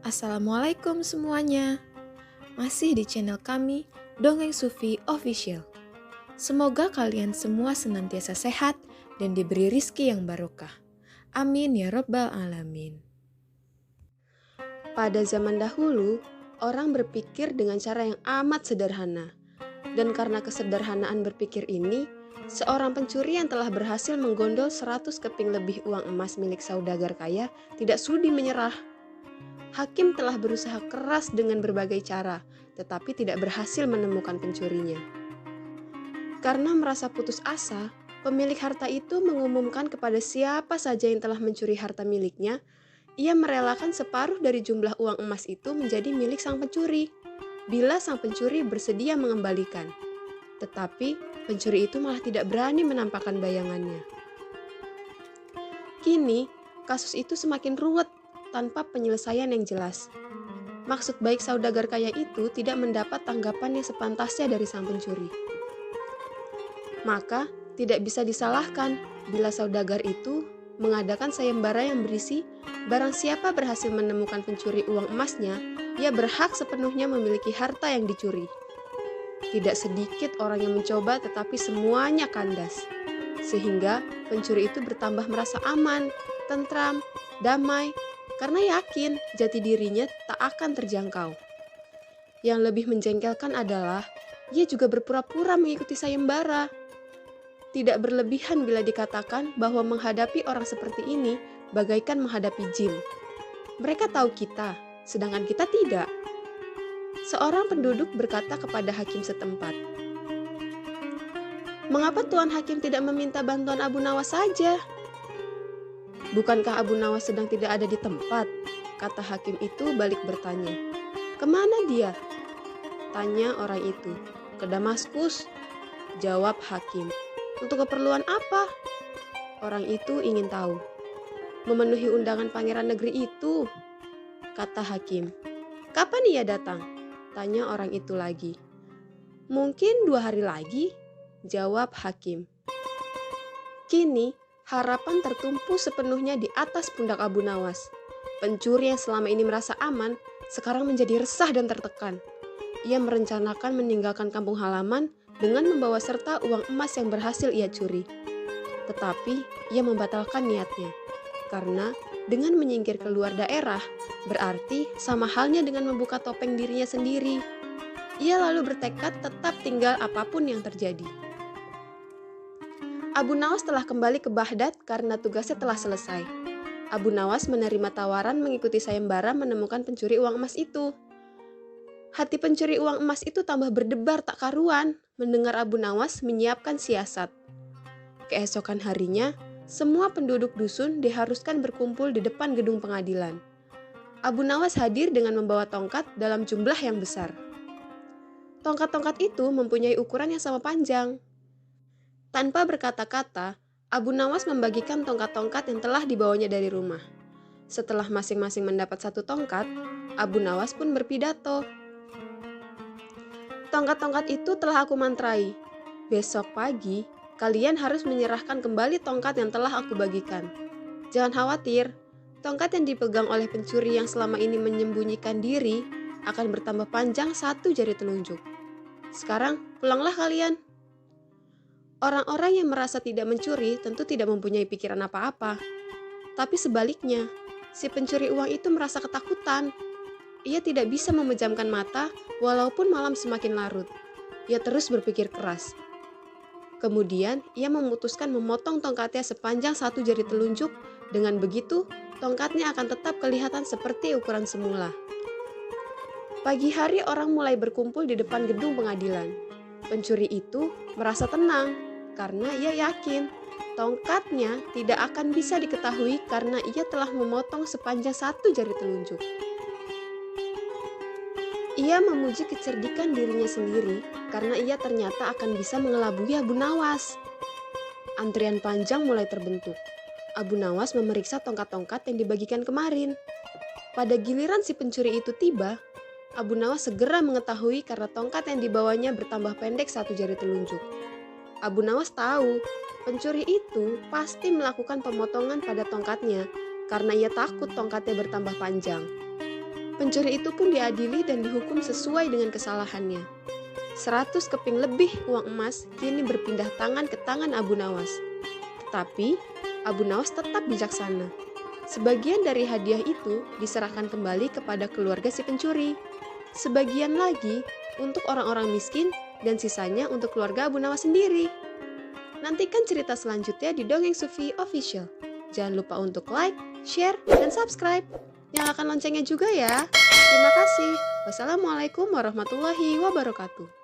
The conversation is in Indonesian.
Assalamualaikum semuanya. Masih di channel kami, Dongeng Sufi Official. Semoga kalian semua senantiasa sehat dan diberi rizki yang barokah. Amin ya Rabbal Alamin. Pada zaman dahulu, orang berpikir dengan cara yang amat sederhana. Dan karena kesederhanaan berpikir ini, seorang pencuri yang telah berhasil menggondol 100 keping lebih uang emas milik saudagar kaya tidak sudi menyerah. Hakim telah berusaha keras dengan berbagai cara, tetapi tidak berhasil menemukan pencurinya. Karena merasa putus asa, pemilik harta itu mengumumkan kepada siapa saja yang telah mencuri harta miliknya, ia merelakan separuh dari jumlah uang emas itu menjadi milik sang pencuri, bila sang pencuri bersedia mengembalikan. Tetapi pencuri itu malah tidak berani menampakkan bayangannya. Kini, kasus itu semakin ruwet tanpa penyelesaian yang jelas. Maksud baik saudagar kaya itu tidak mendapat tanggapan yang sepantasnya dari sang pencuri. Maka, tidak bisa disalahkan bila saudagar itu mengadakan sayembara yang berisi barang siapa berhasil menemukan pencuri uang emasnya, ia berhak sepenuhnya memiliki harta yang dicuri. Tidak sedikit orang yang mencoba tetapi semuanya kandas. Sehingga pencuri itu bertambah merasa aman, tentram, damai, karena yakin jati dirinya tak akan terjangkau. Yang lebih menjengkelkan adalah, ia juga berpura-pura mengikuti sayembara. Tidak berlebihan bila dikatakan bahwa menghadapi orang seperti ini bagaikan menghadapi jin. Mereka tahu kita, sedangkan kita tidak. Seorang penduduk berkata kepada hakim setempat, "Mengapa Tuan Hakim tidak meminta bantuan Abu Nawas saja?" "Bukankah Abu Nawas sedang tidak ada di tempat?" kata hakim itu balik bertanya. "Kemana dia?" tanya orang itu. "Ke Damaskus," jawab hakim. "Untuk keperluan apa?" Orang itu ingin tahu. "Memenuhi undangan pangeran negeri itu," kata hakim. "Kapan ia datang?" tanya orang itu lagi. "Mungkin 2 hari lagi," jawab hakim. Kini, harapan tertumpu sepenuhnya di atas pundak Abu Nawas. Pencuri yang selama ini merasa aman, sekarang menjadi resah dan tertekan. Ia merencanakan meninggalkan kampung halaman dengan membawa serta uang emas yang berhasil ia curi. Tetapi, ia membatalkan niatnya. Karena dengan menyingkir keluar daerah, berarti sama halnya dengan membuka topeng dirinya sendiri. Ia lalu bertekad tetap tinggal apapun yang terjadi. Abu Nawas telah kembali ke Baghdad karena tugasnya telah selesai. Abu Nawas menerima tawaran mengikuti sayembara menemukan pencuri uang emas itu. Hati pencuri uang emas itu tambah berdebar tak karuan mendengar Abu Nawas menyiapkan siasat. Keesokan harinya, semua penduduk dusun diharuskan berkumpul di depan gedung pengadilan. Abu Nawas hadir dengan membawa tongkat dalam jumlah yang besar. Tongkat-tongkat itu mempunyai ukuran yang sama panjang. Tanpa berkata-kata, Abu Nawas membagikan tongkat-tongkat yang telah dibawanya dari rumah. Setelah masing-masing mendapat 1 tongkat, Abu Nawas pun berpidato. "Tongkat-tongkat itu telah aku mantrai. Besok pagi, kalian harus menyerahkan kembali tongkat yang telah aku bagikan. Jangan khawatir, tongkat yang dipegang oleh pencuri yang selama ini menyembunyikan diri akan bertambah panjang 1 jari telunjuk. Sekarang, pulanglah kalian." Orang-orang yang merasa tidak mencuri tentu tidak mempunyai pikiran apa-apa. Tapi sebaliknya, si pencuri uang itu merasa ketakutan. Ia tidak bisa memejamkan mata walaupun malam semakin larut. Ia terus berpikir keras. Kemudian, ia memutuskan memotong tongkatnya sepanjang 1 jari telunjuk. Dengan begitu, tongkatnya akan tetap kelihatan seperti ukuran semula. Pagi hari orang mulai berkumpul di depan gedung pengadilan. Pencuri itu merasa tenang karena ia yakin tongkatnya tidak akan bisa diketahui karena ia telah memotong sepanjang 1 jari telunjuk. Ia memuji kecerdikan dirinya sendiri karena ia ternyata akan bisa mengelabui Abu Nawas. Antrian panjang mulai terbentuk. Abu Nawas memeriksa tongkat-tongkat yang dibagikan kemarin. Pada giliran si pencuri itu tiba, Abu Nawas segera mengetahui karena tongkat yang dibawanya bertambah pendek 1 jari telunjuk. Abu Nawas tahu pencuri itu pasti melakukan pemotongan pada tongkatnya karena ia takut tongkatnya bertambah panjang. Pencuri itu pun diadili dan dihukum sesuai dengan kesalahannya. 100 keping lebih uang emas kini berpindah tangan ke tangan Abu Nawas. Tetapi Abu Nawas tetap bijaksana. Sebagian dari hadiah itu diserahkan kembali kepada keluarga si pencuri. Sebagian lagi untuk orang-orang miskin dan sisanya untuk keluarga Abu Nawas sendiri. Nantikan cerita selanjutnya di Dongeng Sufi Official. Jangan lupa untuk like, share, dan subscribe. Nyalakan loncengnya juga ya. Terima kasih. Wassalamualaikum warahmatullahi wabarakatuh.